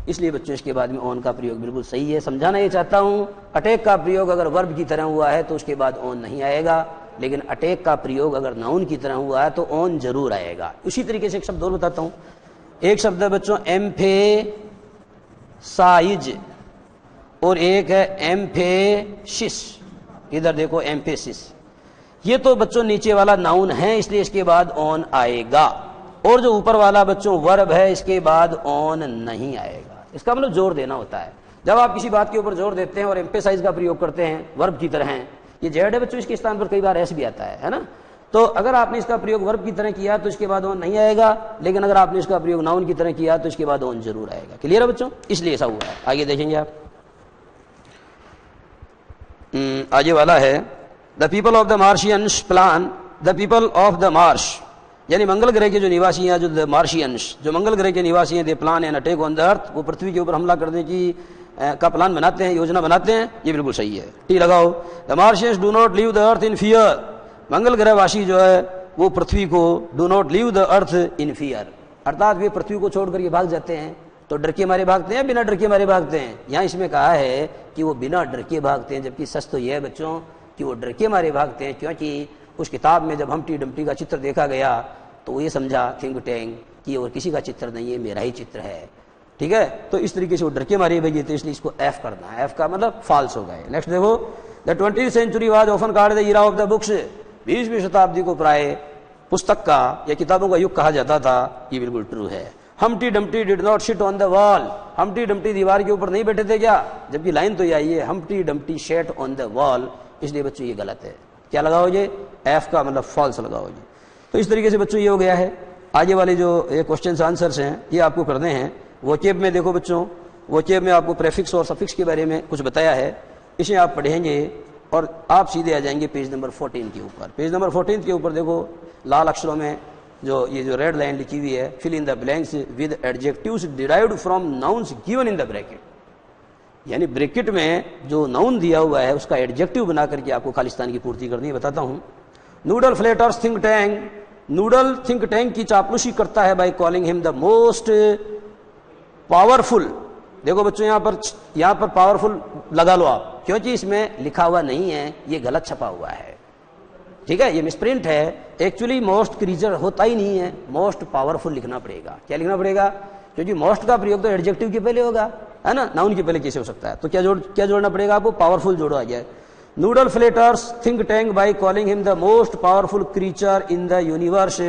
इसलिए बच्चों इसके बाद में ऑन का प्रयोग बिल्कुल सही है। समझाना ये चाहता हूं, अटैक का प्रयोग अगर वर्ब की तरह हुआ है तो उसके बाद ऑन नहीं आएगा, लेकिन अटैक का प्रयोग अगर नाउन की तरह हुआ है तो ऑन जरूर आएगा। उसी तरीके से एक शब्द और बताता हूं। एक शब्द है बच्चों एम्फेसाइज और एक है एम्फेसिस। इधर देखो एम्फेसिस, ये तो बच्चों नीचे वाला नाउन है इसलिए इसके बाद ऑन आएगा, और जो ऊपर वाला बच्चों वर्ब है इसके बाद ऑन नहीं आएगा। इसका मतलब जोर देना होता है। जब आप किसी बात के ऊपर जोर देते हैं और एम्फेसाइज का प्रयोग करते हैं वर्ब की तरह है, ये जेड है बच्चों, इसके स्थान पर कई बार एस भी आता है ना। तो अगर आपने इसका प्रयोग वर्ब की तरह किया तो इसके बाद ऑन नहीं आएगा, लेकिन अगर आपने इसका प्रयोग नाउन की तरह किया तो इसके बाद ऑन जरूर आएगा। क्लियर है बच्चों? इसलिए ऐसा हुआ है। आगे देखेंगे आप, आगे वाला है the people of the Martians plan, the people of the Marsh, यानी मंगल ग्रह के जो निवासी हैं, जो द मार्शियंस, जो मंगल ग्रह के निवासी हैं, दे plan an attack on the earth, वो पृथ्वी के ऊपर हमला करने की का प्लान बनाते हैं, योजना बनाते हैं। ये बिल्कुल सही है, टी लगाओ। The Martians do not leave the earth in fear, मंगल ग्रहवासी जो है वो पृथ्वी को do not leave the earth in fear, अर्थात वे पृथ्वी को छोड़कर ये भाग जाते हैं। तो डर के मारे भागते हैं, बिना डर के मारे भागते हैं। यहाँ इसमें कहा है कि वो बिना डर के भागते हैं, जबकि सच तो यह है बच्चों कि वो डर के मारे भागते हैं, क्योंकि उस किताब में जब हम्टी डम्टी का चित्र देखा गया तो वो ये समझा थिंक टैंक कि और किसी का चित्र नहीं है, मेरा ही चित्र है। ठीक है, तो इस तरीके से वो डर के मारे भेजे थे, इसलिए इसको एफ करना है। एफ का मतलब फॉल्स हो गए। नेक्स्ट देखो, the 20th century was often called the era of the books, 20वीं शताब्दी को प्राय पुस्तक का या किताबों का युग कहा जाता था। ये बिल्कुल ट्रू है। Humpty Dumpty did not sit on the wall, Humpty Dumpty दीवार के ऊपर नहीं बैठे थे क्या? जबकि लाइन तो यही है, Humpty Dumpty set on the wall, इसलिए बच्चों ये गलत है। क्या लगाओगे? एफ का मतलब फॉल्स लगाओगे। तो इस तरीके से बच्चों ये हो गया है। आगे वाले जो ये क्वेश्चन आंसर्स हैं ये आपको करने हैं। वोकेब में देखो बच्चों, वोकेब में आपको प्रेफिक्स और सफिक्स के बारे में कुछ बताया है, इसे आप पढ़ेंगे और आप सीधे आ जाएंगे पेज नंबर 14 के ऊपर। पेज नंबर 14 के ऊपर देखो लाल अक्षरों में जो ये जो रेड लाइन लिखी हुई है, fill in the blanks with adjectives derived from nouns given in the bracket. यानी ब्रैकेट में जो नाउन दिया हुआ है उसका एडजेक्टिव बना करके आपको खालिस्तान की पूर्ति करनी है। बताता हूं। Noodle flatters think tank, Noodle think tank की चापलूसी करता है by calling him the most powerful. देखो बच्चों यहां पर पावरफुल लगा लो आप, क्योंकि इसमें लिखा हुआ नहीं है, ये गलत छपा हुआ है। ठीक है, ये मिसप्रिंट है। एक्चुअली मोस्ट क्रीचर होता ही नहीं है, मोस्ट पावरफुल लिखना पड़ेगा। क्या लिखना पड़ेगा? क्योंकि मोस्ट का प्रयोग तो एडजेक्टिव के पहले होगा, है ना, नाउन के पहले कैसे हो सकता है? तो क्या जोड़ना पड़ेगा आपको? पावरफुल जोड़ो आ जाए। Noodle flatters think tank by calling him the most powerful creature in the universe.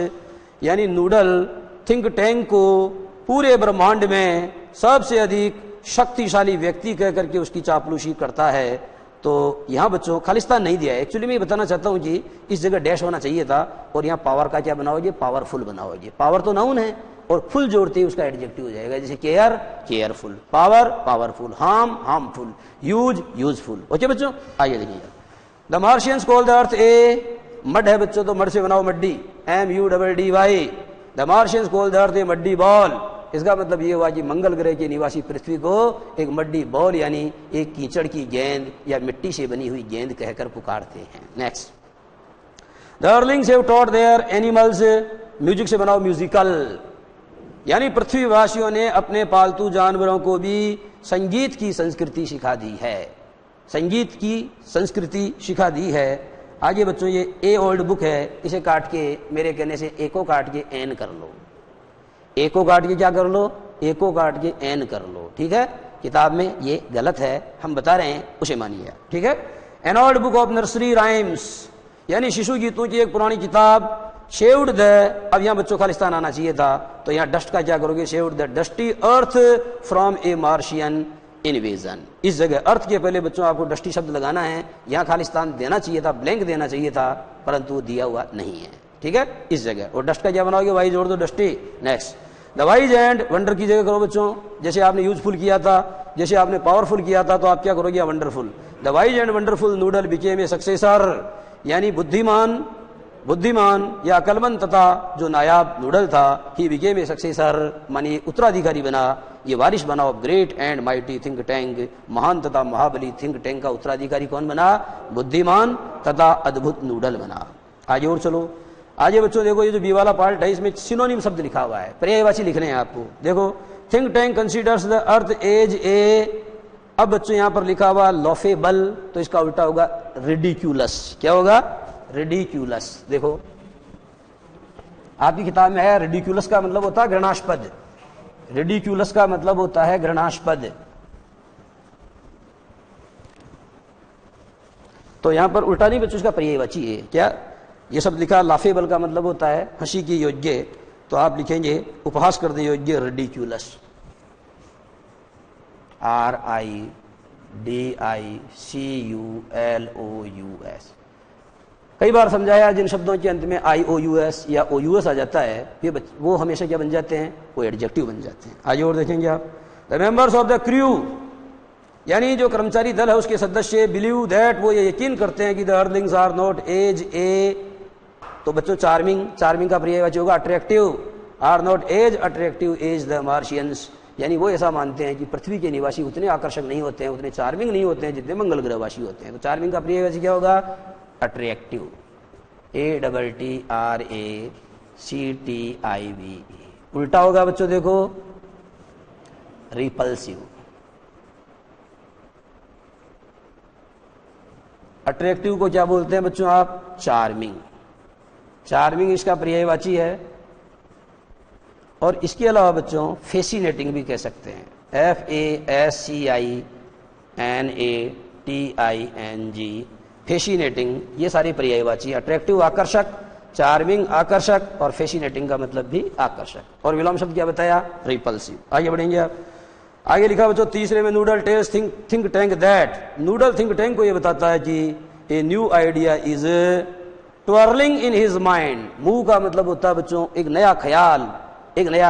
यानी नूडल थिंक टैंक को पूरे ब्रह्मांड में सबसे अधिक शक्तिशाली व्यक्ति कह करके उसकी चापलूसी करता है। तो यहां बच्चों खालिस्तान नहीं दिया है। एक्चुअली मैं बताना चाहता हूं कि इस जगह डैश होना चाहिए था और यहां पावर का क्या बनाओगे? पावरफुल बनाओगे। पावर तो नाउन है और फुल जोड़ते ही उसका एडजेक्टिव हो जाएगा। जैसे care careful, power powerful, harm harmful, use useful. Okay बच्चों, आइए देखिए। The Martians call the earth A, mud है बच्चों तो मड से बनाओ muddy, MUDDY। The Martians call the earth A muddy ball. इसका मतलब ये हुआ कि मंगल ग्रह के निवासी पृथ्वी को एक मड्डी बॉल यानी एक कीचड़ की गेंद या मिट्टी से बनी हुई गेंद कहकर पुकारते हैं। Next, the earthlings have taught their animals, music से बनाओ म्यूजिकल। यानी पृथ्वीवासियों ने अपने पालतू जानवरों को भी संगीत की संस्कृति सिखा दी है, संगीत की संस्कृति सिखा दी है। आगे बच्चों ये ए ओल्ड बुक है, इसे काट के मेरे कहने से ए को काट के एन कर लो। ए को काट के क्या कर लो? ए को काट के एन कर लो। ठीक है, किताब में ये गलत है, हम बता रहे हैं, उसे मानिए। ठीक है, an old book of nursery rhymes यानी शिशु गीतों की एक पुरानी किताब। शेव्ड द, अब यहां बच्चों खालिस्तान आना चाहिए था, तो यहां डस्ट का क्या करोगे? Shaved the dusty earth from A Martian invasion. इस जगह अर्थ के पहले बच्चों आपको डस्टी शब्द लगाना है। यहां खालिस्तान देना चाहिए था, ब्लैंक देना चाहिए था, परंतु दिया हुआ नहीं है। ठीक है, इस जगह। और डस्ट का क्या बनाओगे? वाई जोड़ दो, dusty. Next, the wise and wonder की जगह करो बच्चों, जैसे आपने यूजफुल किया था, जैसे आपने पावरफुल किया था, तो आप क्या करोगे? Wonderful. The wise and wonderful noodle became a successor. यानी बुद्धिमान या अकलमंद तथा जो नायाब नूडल था, ही बिकेम ए सक्सेसर मानी उत्तराधिकारी बना, ये वारिश बना of great and mighty think tank. महान तथा महाबली थिंक टैंक का उत्तराधिकारी कौन बना? बुद्धिमान तथा अद्भुत नूडल बना। आगे और चलो। आगे बच्चों देखो, ये जो बी वाला पार्ट है इसमें सिनोनिम शब्द लिखा हुआ है, पर्यायवाची लिखने हैं आपको। देखो, think tank considers the earth as a. अब बच्चों यहां पर लिखा हुआ लॉफेबल, तो इसका उल्टा होगा रिडिक्यूलस। क्या होगा? रिडिक्यूलस। देखो आपकी किताब में है, रिडिक्यूलस का मतलब होता है घृणास्पद। रिडिक्यूलस का मतलब होता है घृणास्पद। तो यहां पर उल्टा नहीं बच्चों, इसका पर्यायवाची है। क्या? ये शब्द लिखा लाफेबल का मतलब होता है हंसी की योग्य, तो आप लिखेंगे उपहास करने योग्य रिडिक्यूलस। RIDICULOUS। कई बार समझाया जिन शब्दों के अंत में IOUS या OUS आ जाता है, ये वो हमेशा क्या बन जाते हैं? वो एडजेक्टिव बन जाते हैं। आगे और देखेंगे आप। The members of the crew यानी जो कर्मचारी दल है उसके सदस्य बिलीव दैट, वो ये यकीन करते हैं कि the earthlings are not as a. तो बच्चों चार्मिंग का पर्यायवाची होगा attractive. Are not as attractive as the Martians. यानी वो ऐसा मानते हैं कि पृथ्वी के निवासी उतने आकर्षक नहीं होते हैं, उतने चार्मिंग नहीं होते हैं जितने मंगल ग्रहवासी होते हैं। तो चार्मिंग का पर्यायवाची क्या होगा? अट्रैक्टिव। ATTRACTIV। उल्टा होगा बच्चों देखो, रिपल्सिव। अट्रैक्टिव को क्या बोलते हैं बच्चों आप? चार्मिंग। चार्मिंग इसका पर्यायवाची है। और इसके अलावा बच्चों फैसिनेटिंग भी कह सकते हैं, FASCINATING, फैसिनेटिंग। ये सारी पर्यायवाची। अट्रैक्टिव आकर्षक, चार्मिंग आकर्षक, और फैसिनेटिंग का मतलब भी आकर्षक। और विलोम शब्द क्या बताया? रिपल्सिव। आगे बढ़ेंगे आप। आगे लिखा बच्चों तीसरे में, Noodle tells think tank that. Noodle think tank को ये बताता है कि a new idea is twirling in his mind. Move का मतलब होता है बच्चों एक नया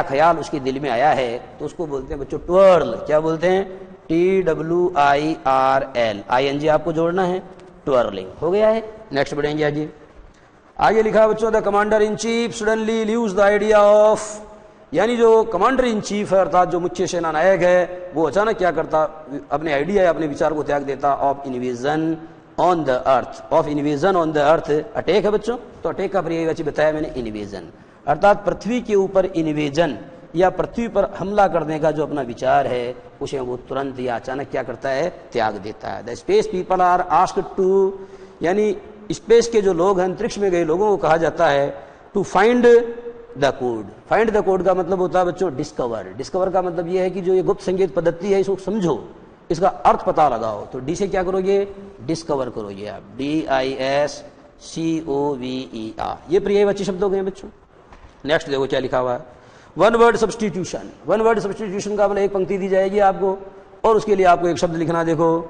ख्याल उसके दिल में आया है, तो उसको बोलते हैं बच्चों ट्वर्ल। क्या बोलते हैं? TWIRL, ING आपको जोड़ना है, ट्वर्लिंग हो गया है। नेक्स्ट बढ़ेंगे आगे। आगे लिखा है बच्चों the commander in chief suddenly ल्यूज the idea of, यानी जो कमांडर इन चीफ है अर्थात जो मुख्य सेना नायक है वो अचानक क्या करता, अपने आइडिया या अपने विचार को त्याग देता of invasion on the earth. Of invasion on the earth attack है बच्चों, तो अटैक का पर्यायवाची बताया मैंने इन्वेजन, अर्थात पृथ्वी के ऊपर इन्वेजन या पृथ्वी पर हमला करने का जो अपना विचार है उसे वो तुरंत या अचानक क्या करता है, त्याग देता है। The space people are asked to, यानी स्पेस के जो लोग हैं, अंतरिक्ष में गए लोगों को कहा जाता है to find the code. Find the code का मतलब होता है बच्चों डिस्कवर। डिस्कवर का मतलब यह है कि जो ये गुप्त संकेत पद्धति है इसको समझो, इसका अर्थ पता लगाओ। तो डी से क्या करोगे, डिस्कवर करोगे आप, DISCOVER। ये पर्यायवाची शब्द हो गए बच्चों। नेक्स्ट देखो क्या लिखा हुआ है, one word substitution. One word substitution का मतलब एक पंक्ति दी जाएगी आपको और उसके लिए आपको एक शब्द लिखना। देखो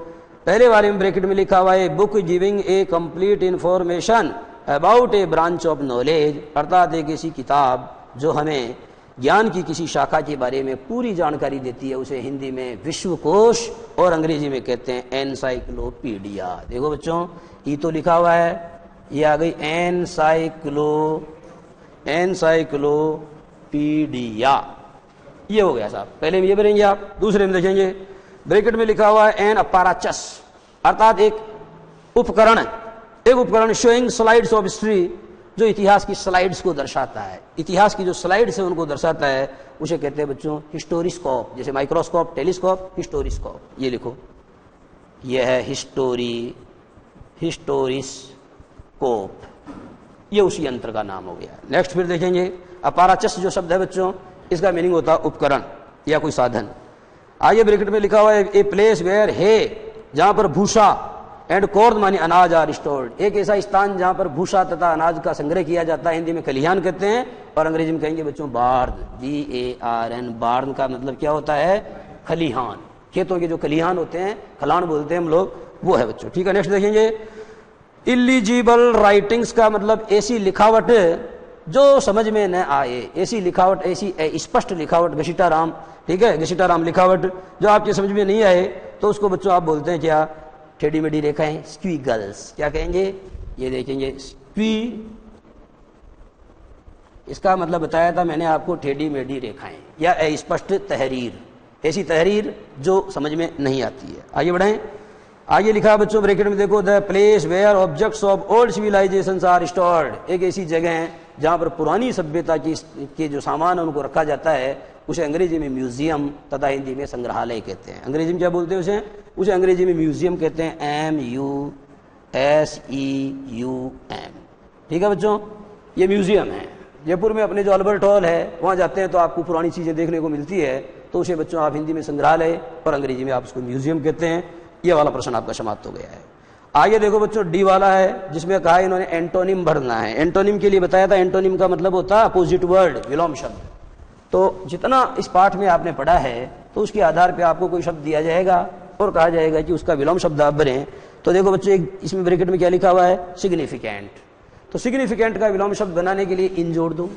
पहले वाले में ब्रैकेट में लिखा हुआ है book giving a complete information about A branch of knowledge, अर्थात एक ऐसी किताब जो हमें ज्ञान की किसी शाखा के बारे में पूरी जानकारी देती है, उसे हिंदी में विश्वकोश और अंग्रेजी में कहते हैं एनसाइक्लोपीडिया। देखो बच्चों ई तो लिखा हुआ है, ये आ गई एनसाइक्लोपीडिया, ये हो गया साहब। पहले में ये पढ़ेंगे आप, दूसरे में देखेंगे ब्रैकेट में लिखा हुआ है एन अपाराचस, अर्थात एक उपकरण शोइंग स्लाइड्स ऑफ हिस्ट्री, जो इतिहास की स्लाइड्स को दर्शाता है। इतिहास की जो स्लाइड्स है उनको दर्शाता है, उसे कहते हैं बच्चों हिस्टोरिस्कोप। जैसे माइक्रोस्कोप, टेलीस्कोप, हिस्टोरिस्कोप। ये लिखो, यह है हिस्टोरिस्कोप, ये उसी यंत्र का नाम हो गया। नेक्स्ट फिर देखेंगे अपाराचस जो शब्द है बच्चों, इसका मीनिंग होता है उपकरण या कोई साधन। आगे ब्रैकेट में लिखा हुआ है ए प्लेस वेयर है, जहां पर भूसा एंड कॉर्न माने अनाज आर स्टोर्ड, एक ऐसा स्थान जहां पर भूसा तथा अनाज का संग्रह किया जाता है। हिंदी में खलिहान कहते हैं और अंग्रेजी में कहेंगे बच्चों बार्न, BARN। बार्न का मतलब क्या होता है, खलिहान। खेतों के जो खलिहान होते हैं, खलान बोलते हैं हम लोग, वो है बच्चों। ठीक है, नेक्स्ट देखेंगे इलिजिबल राइटिंग्स का मतलब ऐसी लिखावट जो समझ में न आए, ऐसी लिखावट, ऐसी स्पष्ट लिखावट, घसीटाराम। ठीक है, घसीटाराम लिखावट जो आपके समझ में नहीं आए तो उसको बच्चों आप बोलते हैं क्या, टेढ़ी मेढ़ी रेखाएं, स्क्वीगल्स। क्या कहेंगे, ये देखेंगे स्क्वी, इसका मतलब बताया था मैंने आपको, टेढ़ी मेढ़ी रेखाएं या अस्पष्ट तहरीर, ऐसी तहरीर जो समझ में नहीं आती है। आगे बढ़ें, आगे लिखा बच्चों ब्रैकेट में देखो the place where objects of old civilisations are stored, एक ऐसी जगह है जहां पर पुरानी सभ्यता के जो सामान है उनको रखा जाता है, उसे अंग्रेजी में म्यूजियम तथा हिंदी में संग्रहालय कहते हैं। अंग्रेजी में क्या बोलते हैं उसे अंग्रेजी में म्यूजियम कहते हैं, MUSEUM। ठीक है बच्चों, ये म्यूजियम है। जयपुर में अपने जो अल्बर्ट हॉल है वहां जाते हैं तो आपको पुरानी चीजें देखने को मिलती है, तो उसे बच्चों आप हिंदी में संग्रहालय और अंग्रेजी में आप उसको म्यूजियम कहते हैं। ये वाला प्रश्न आपका समाप्त हो गया है। आगे देखो बच्चों डी वाला है, जिसमें कहा इन्होंने एंटोनिम भरना है। एंटोनिम के लिए बताया था, एंटोनिम का मतलब होता है अपोजिट वर्ड, विलोम शब्द। तो जितना इस पाठ में आपने पढ़ा है तो उसके आधार पर आपको कोई शब्द दिया जाएगा और कहा जाएगा कि उसका विलोम शब्द आप भरें। तो देखो बच्चों इसमें ब्रैकेट में क्या लिखा हुआ है, सिग्निफिकेंट। तो सिग्निफिकेंट का विलोम शब्द बनाने के लिए इन जोड़ दो,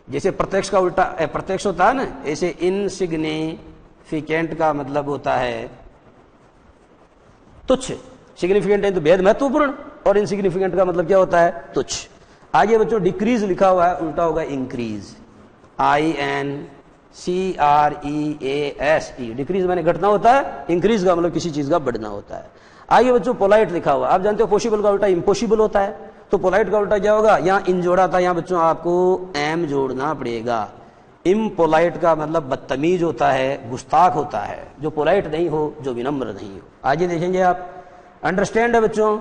जैसे प्रत्यक्ष का उल्टा प्रत्यक्ष होता है ना, ऐसे इनसिग्निफिकेंट का मतलब होता है तुच्छ। सिग्निफिकेंट है तो बेहद महत्वपूर्ण, और इनसिग्निफिकेंट का मतलब क्या होता है, तुच्छ। आगे बच्चों डिक्रीज लिखा हुआ है, उल्टा होगा इंक्रीज, INCREASE। डिक्रीज माने घटना होता है, इंक्रीज का मतलब किसी चीज का बढ़ना होता है। आगे बच्चों पोलाइट लिखा हुआ, आप जानते हो पॉसिबल का उल्टा इम्पॉसिबल होता है, तो पोलाइट का उल्टा क्या होगा, यहाँ इन जोड़ा था, यहाँ बच्चों आपको एम जोड़ना पड़ेगा। इम्पोलाइट का मतलब बदतमीज होता है, गुस्ताख होता है, जो पोलाइट नहीं हो, जो विनम्र नहीं हो। आगे देखेंगे आप अंडरस्टैंड है बच्चों,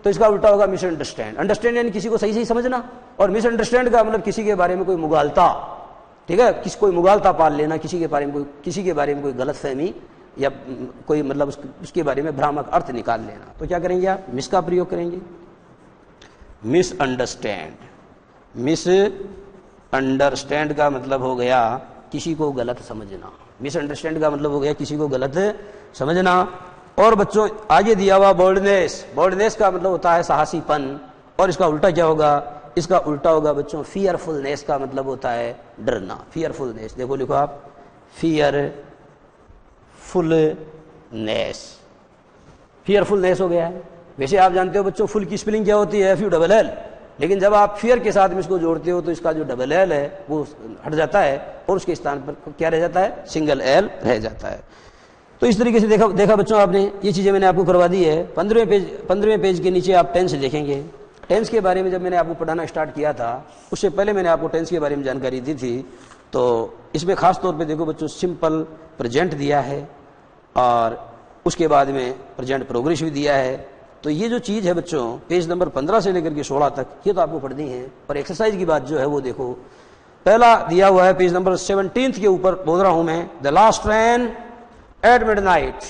तो इसका उल्टा होगा मिसअंडरस्टैंड। अंडरस्टैंड यानी किसी को सही सही समझना, और मिसअंडरस्टैंड का मतलब किसी के बारे में कोई मुगालता। ठीक है, कोई मुगालता पाल लेना, किसी के बारे में कोई गलतफहमी या कोई मतलब उसके बारे में भ्रामक अर्थ निकाल लेना। तो क्या करेंगे आप, मिस का प्रयोग करेंगे। मिसअंडरस्टैंड, मिसअंडरस्टैंड का मतलब हो गया किसी को गलत समझना। मिसअंडरस्टैंड का मतलब हो गया किसी को गलत समझना। और बच्चों आगे दिया हुआ बोल्डनेस, बोल्डनेस का मतलब होता है साहसीपन, और इसका उल्टा क्या होगा, इसका उल्टा होगा बच्चों फियरफुलनेस का मतलब होता है डरना, फियरफुलनेस। देखो लिखो आप, फियरफुलनेस, फियरफुलनेस हो गया है। वैसे आप जानते हो बच्चों फुल की स्पेलिंग क्या होती है, FULL, लेकिन जब आप फियर के साथ में इसको जोड़ते हो तो इसका जो डबल एल है वो हट जाता है और उसके स्थान पर क्या रह जाता है, सिंगल एल रह जाता है। तो इस तरीके से देखा बच्चों आपने, ये चीजें मैंने आपको करवा दी है। 15वें पेज के नीचे आप टेंस देखेंगे। टेंस के बारे में जब मैंने आपको पढ़ाना स्टार्ट किया था उससे पहले मैंने आपको टेंस के बारे में जानकारी दी थी। तो इसमें खास तौर पे देखो बच्चों सिंपल प्रेजेंट दिया है और उसके बाद में प्रेजेंट प्रोग्रेस भी दिया है। तो ये जो चीज है बच्चों पेज नंबर 15 से लेकर के 16 तक ये तो आपको पढ़नी है। और एक्सरसाइज की बात जो है वो देखो, पहला दिया हुआ है पेज नंबर 17 के ऊपर बोल रहा हूं मैं, the last train eight midnight.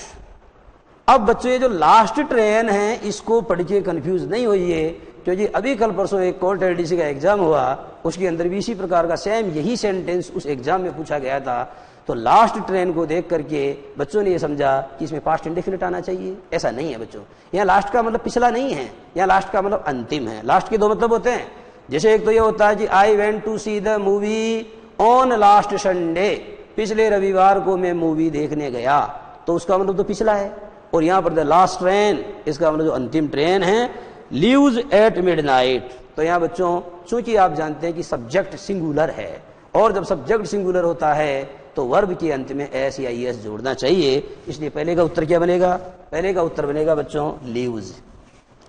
अब बच्चों ये जो लास्ट ट्रेन है इसको पढ़ के कंफ्यूज नहीं होइए, क्योंकि अभी कल परसों एक कोर्ट एलडीसी का एग्जाम हुआ, उसके अंदर भी इसी प्रकार का सेम यही सेंटेंस उस एग्जाम में पूछा गया था। तो लास्ट ट्रेन को देख करके बच्चों ने ये समझा कि इसमें पास्ट इंडेफिनिट आना चाहिए। ऐसा नहीं है बच्चों, यहाँ लास्ट का मतलब पिछला नहीं है, यहाँ लास्ट का मतलब अंतिम है। लास्ट के दो मतलब होते हैं, जैसे एक तो ये होता है कि I went to see the movie on last Sunday, पिछले रविवार को मैं मूवी देखने गया, तो उसका मतलब तो पिछला है। और यहाँ पर द लास्ट ट्रेन, इसका मतलब जो अंतिम ट्रेन है, लीव्स एट मिडनाइट। तो यहाँ बच्चों चूंकि आप जानते हैं कि सब्जेक्ट सिंगुलर है और जब सब्जेक्ट सिंगुलर होता है तो वर्ब के अंत में एस या ईएस जोड़ना चाहिए, इसलिए पहले का उत्तर क्या बनेगा, पहले का उत्तर बनेगा बच्चों लीव्स।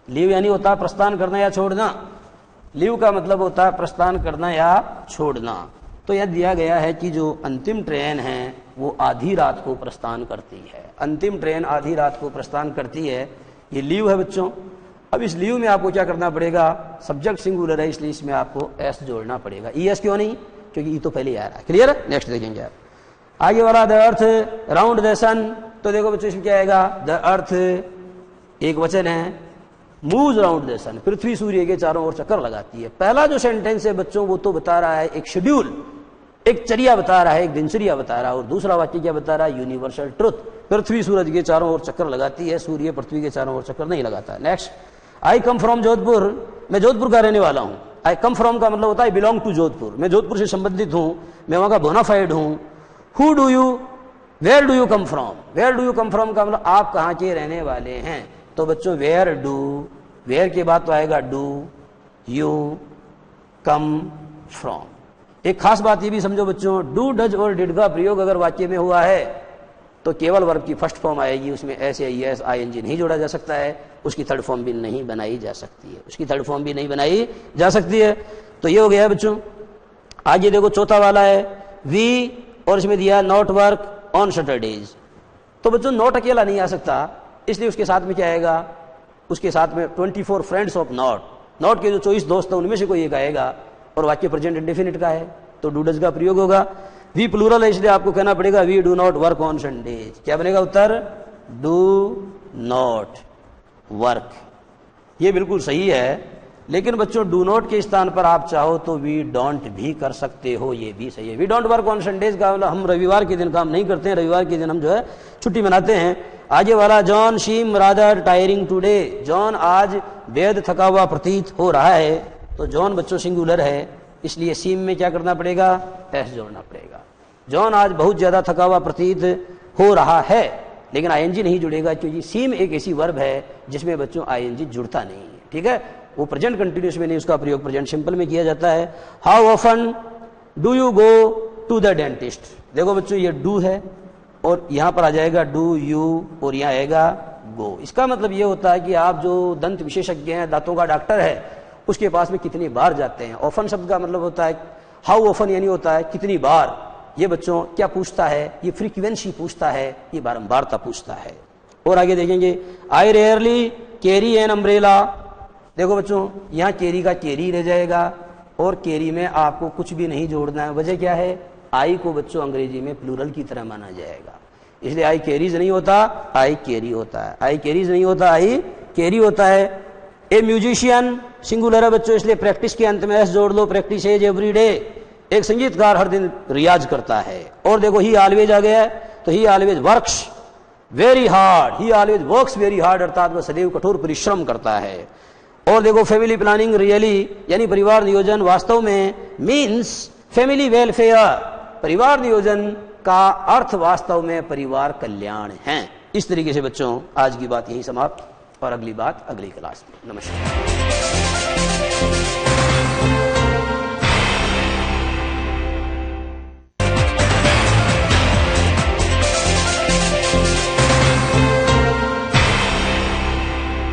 लीव यानी होता है प्रस्थान करना या छोड़ना, लीव का मतलब होता है प्रस्थान करना या छोड़ना। तो यह दिया गया है कि जो अंतिम ट्रेन है वो आधी रात को प्रस्थान करती है, अंतिम ट्रेन आधी रात को प्रस्थान करती है, ये लीव है बच्चों। अब इस लीव में आपको क्या करना पड़ेगा, सब्जेक्ट सिंगुलर है इसलिए इसमें आपको एस जोड़ना पड़ेगा। ईएस क्यों नहीं, क्योंकि ई तो पहले आ रहा है। क्लियर है, नेक्स्ट देखेंगे आप आगे वाला, द अर्थ राउंड द सन। तो देखो बच्चों इसमें क्या आएगा, द अर्थ एक वचन है, मूव्स राउंड द सन, पृथ्वी सूर्य के चारों ओर चक्कर लगाती है। पहला जो सेंटेंस है बच्चों वो तो बता रहा है एक शेड्यूल, एक चर्या बता रहा है, एक दिनचर्या बता रहा है, और दूसरा वाक्य क्या बता रहा है, यूनिवर्सल ट्रुथ, पृथ्वी सूरज के चारों ओर चक्कर लगाती है, सूर्य पृथ्वी के चारों ओर चक्कर नहीं लगाता है। Next, I come from Jodhpur, मैं जोधपुर का रहने वाला हूं। आई कम फ्रॉम का मतलब होता है बिलोंग टू जोधपुर, मैं जोधपुर से संबंधित हूं, मैं वहां का बोनाफाइड हूं। Who do you, where do you come from, where do you come from का मतलब आप कहां के रहने वाले हैं। तो बच्चों वेयर डू, वेयर के बाद तो आएगा डू यू कम फ्रॉम। एक खास बात ये भी समझो बच्चों, डू डज और डिड का प्रयोग अगर वाक्य में हुआ है तो केवल वर्ब की फर्स्ट फॉर्म आएगी, उसमें एस या ईएस आईएनजी नहीं जोड़ा जा सकता है, उसकी थर्ड फॉर्म भी नहीं बनाई जा सकती है, उसकी थर्ड फॉर्म भी नहीं बनाई जा सकती है। तो ये हो गया बच्चों। आगे देखो चौथा वाला है वी, और इसमें दिया नॉट वर्क ऑन सैटरडेज। तो बच्चों नॉट अकेला नहीं आ सकता, इसलिए उसके साथ में क्या आएगा, उसके साथ में 24 फ्रेंड्स ऑफ नॉट, नॉट के जो 24 दोस्त हैं उनमें से कोई एक आएगा, और वाक्य प्रेजेंट इंडेफिनिट का है तो डू डज का प्रयोग होगा। वी प्लूरल है इसलिए आपको कहना पड़ेगा we do not work on Sundays. क्या बनेगा उत्तर, डू नॉट वर्क। ये बिल्कुल सही है, लेकिन बच्चों डू नॉट के स्थान पर आप चाहो तो वी डोंट भी कर सकते हो, ये भी सही है। We don't work on Sundays का मतलब हम रविवार के दिन काम नहीं करते हैं, रविवार के दिन हम जो है छुट्टी मनाते हैं। आगे वाला, जॉन शीम रादर टायरिंग टुडे, जॉन आज बेहद थका हुआ प्रतीत हो रहा है। तो जॉन बच्चों सिंगुलर है इसलिए सीम में क्या करना पड़ेगा, एस जोड़ना पड़ेगा। जॉन आज बहुत ज्यादा थका हुआ प्रतीत हो रहा है, लेकिन आईएनजी नहीं जुड़ेगा क्योंकि सीम एक ऐसी वर्ब है जिसमें बच्चों आईएनजी जुड़ता नहीं है। ठीक है, वो प्रेजेंट कंटिन्यूस में नहीं, उसका प्रयोग प्रेजेंट सिंपल में किया जाता है। How often do you go to the dentist. देखो बच्चों ये डू है और यहां पर आ जाएगा डू यू और यहां आएगा गो। इसका मतलब ये होता है कि आप जो दंत विशेषज्ञ हैं, दांतों का डॉक्टर है, उसके पास में कितनी बार जाते हैं। ऑफन शब्द का मतलब होता है हाउ ऑफन, यानी होता है कितनी बार। ये बच्चों क्या पूछता है, ये फ्रीक्वेंसी पूछता है, ये बारंबारता पूछता है। और आगे देखेंगे, आई रेयरली कैरी एन अम्ब्रेला। देखो बच्चों यहां कैरी का कैरी रह जाएगा और कैरी में आपको कुछ भी नहीं जोड़ना है। वजह क्या है, आई को बच्चों अंग्रेजी में प्लूरल की तरह माना जाएगा, इसलिए आई कैरीज नहीं होता, आई कैरी होता है। आई कैरीज नहीं होता, आई कैरी होता है। ए म्यूजिशियन सिंगुलर है बच्चों, इसलिए प्रैक्टिस के अंत में एस जोड़ लो, प्रैक्टिस एज एवरी डे। एक संगीतकार हर दिन रियाज करता है। और देखो ही ऑलवेज आ गया है तो ही ऑलवेज वर्क्स, वेरी हार्ड, ही ऑलवेज वर्क्स वेरी हार्ड, अर्थात वह सदैव कठोर परिश्रम करता है। और देखो फैमिली प्लानिंग रियली यानी परिवार नियोजन वास्तव में मीन्स फैमिली वेलफेयर, परिवार नियोजन का अर्थ वास्तव में परिवार कल्याण है। इस तरीके से बच्चों आज की बात यही समाप्त, और अगली बात अगली क्लास में। नमस्कार।